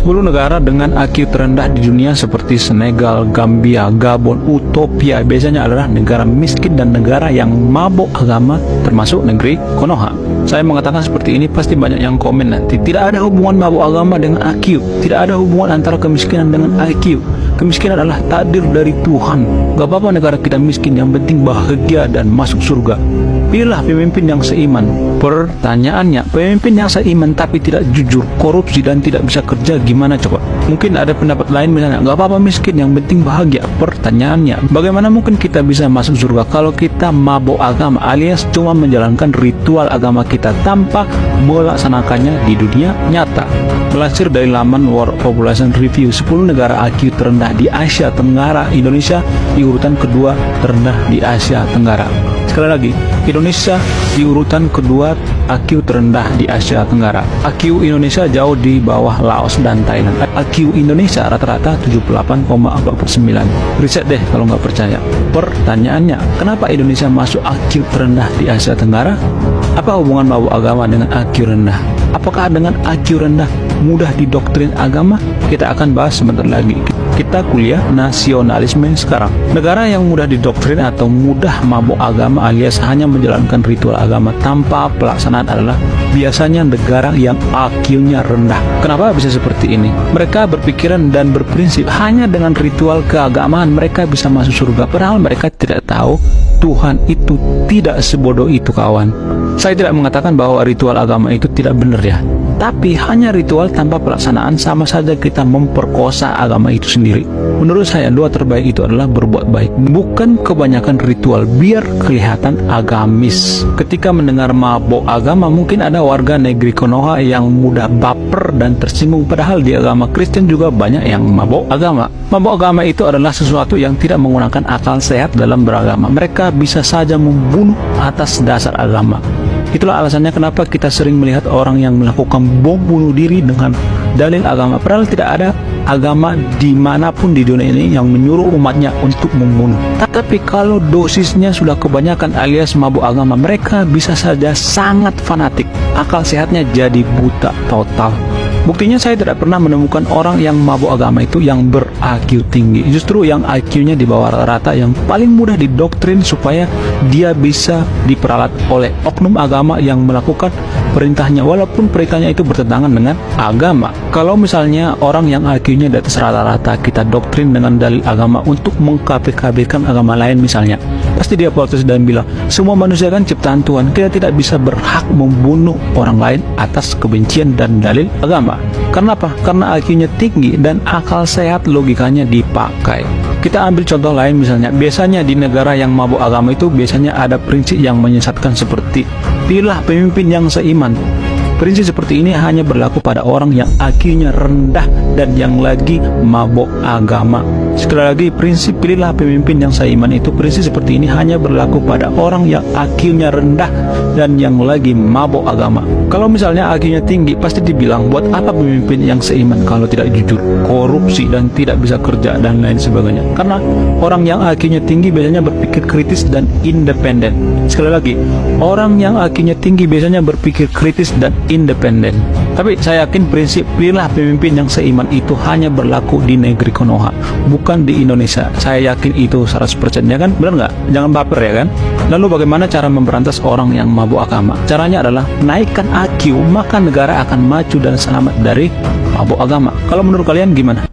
10 negara dengan IQ terendah di dunia seperti Senegal, Gambia, Gabon, Utopia biasanya adalah negara miskin dan negara yang mabuk agama, termasuk negeri Konoha. Saya mengatakan seperti ini pasti banyak yang komen nanti. Tidak ada hubungan mabuk agama dengan IQ. Tidak ada hubungan antara kemiskinan dengan IQ. Kemiskinan adalah takdir dari Tuhan. Gak apa-apa negara kita miskin, yang penting bahagia dan masuk surga. Pilihlah pemimpin yang seiman. Pertanyaannya, pemimpin yang seiman tapi tidak jujur, korupsi dan tidak bisa kerja, gimana coba? Mungkin ada pendapat lain misalnya, gak apa-apa miskin, yang penting bahagia. Pertanyaannya, bagaimana mungkin kita bisa masuk surga kalau kita mabuk agama alias cuma menjalankan ritual agama kita tanpa melaksanakannya di dunia nyata? Melansir dari laman World Population Review, 10 negara IQ terendah di Asia Tenggara, Indonesia di urutan kedua terendah di Asia Tenggara. Sekali lagi, Indonesia di urutan kedua IQ terendah di Asia Tenggara. IQ Indonesia jauh di bawah Laos dan Thailand. IQ Indonesia rata-rata 78,49. Riset deh kalau nggak percaya. Pertanyaannya, kenapa Indonesia masuk IQ terendah di Asia Tenggara? Apa hubungan mabuk agama dengan IQ rendah? Apakah dengan IQ rendah mudah didoktrin agama? Kita akan bahas sebentar lagi. Kita kuliah nasionalisme sekarang. Negara yang mudah didoktrin atau mudah mabuk agama alias hanya menjalankan ritual agama tanpa pelaksanaan adalah biasanya negara yang IQ-nya rendah. Kenapa bisa seperti ini? Mereka berpikiran dan berprinsip hanya dengan ritual keagamaan mereka bisa masuk surga, padahal mereka tidak tahu Tuhan itu tidak sebodoh itu, kawan. Saya tidak mengatakan bahwa ritual agama itu tidak benar ya, tapi hanya ritual tanpa pelaksanaan sama saja kita memperkosa agama itu sendiri. Menurut saya, doa terbaik itu adalah berbuat baik, bukan kebanyakan ritual biar kelihatan agamis. Ketika mendengar mabuk agama, mungkin ada warga negeri Konoha yang mudah baper dan tersinggung, padahal di agama Kristen juga banyak yang mabuk agama. Mabuk agama itu adalah sesuatu yang tidak menggunakan akal sehat dalam beragama. Mereka bisa saja membunuh atas dasar agama. Itulah alasannya kenapa kita sering melihat orang yang melakukan bom bunuh diri dengan dalil agama, padahal tidak ada agama dimanapun di dunia ini yang menyuruh umatnya untuk membunuh. Tapi kalau dosisnya sudah kebanyakan alias mabuk agama, mereka bisa saja sangat fanatik. Akal sehatnya jadi buta total. Buktinya saya tidak pernah menemukan orang yang mabuk agama itu yang ber-IQ tinggi. Justru yang IQ-nya di bawah rata-rata yang paling mudah didoktrin supaya dia bisa diperalat oleh oknum agama yang melakukan perintahnya walaupun perintahnya itu bertentangan dengan agama. Kalau misalnya orang yang IQ-nya di atas rata-rata kita doktrin dengan dalil agama untuk mengkafir-kafirkan agama lain misalnya, pasti dia protes dan bilang, semua manusia kan ciptaan Tuhan, kita tidak bisa berhak membunuh orang lain atas kebencian dan dalil agama. Karena apa? Karena IQ-nya tinggi dan akal sehat logikanya dipakai. Kita ambil contoh lain misalnya, biasanya di negara yang mabuk agama itu biasanya ada prinsip yang menyesatkan seperti pilihlah pemimpin yang seiman. Prinsip seperti ini hanya berlaku pada orang yang IQ-nya rendah dan yang lagi mabuk agama. Sekali lagi, prinsip pilihlah pemimpin yang seiman itu, prinsip seperti ini hanya berlaku pada orang yang IQ-nya rendah dan yang lagi mabuk agama. Kalau misalnya IQ-nya tinggi, pasti dibilang buat apa pemimpin yang seiman kalau tidak jujur, korupsi dan tidak bisa kerja dan lain sebagainya. Karena orang yang IQ-nya tinggi biasanya berpikir kritis dan independen. Sekali lagi, orang yang IQ-nya tinggi biasanya berpikir kritis dan independen. Tapi saya yakin prinsip pilihlah pemimpin yang seiman itu hanya berlaku di negeri Konoha, bukan di Indonesia. Saya yakin itu 100%, ya kan? Benar nggak? Jangan baper ya kan? Lalu bagaimana cara memberantas orang yang mabuk agama? Caranya adalah naikkan IQ, maka negara akan maju dan selamat dari mabuk agama. Kalau menurut kalian gimana?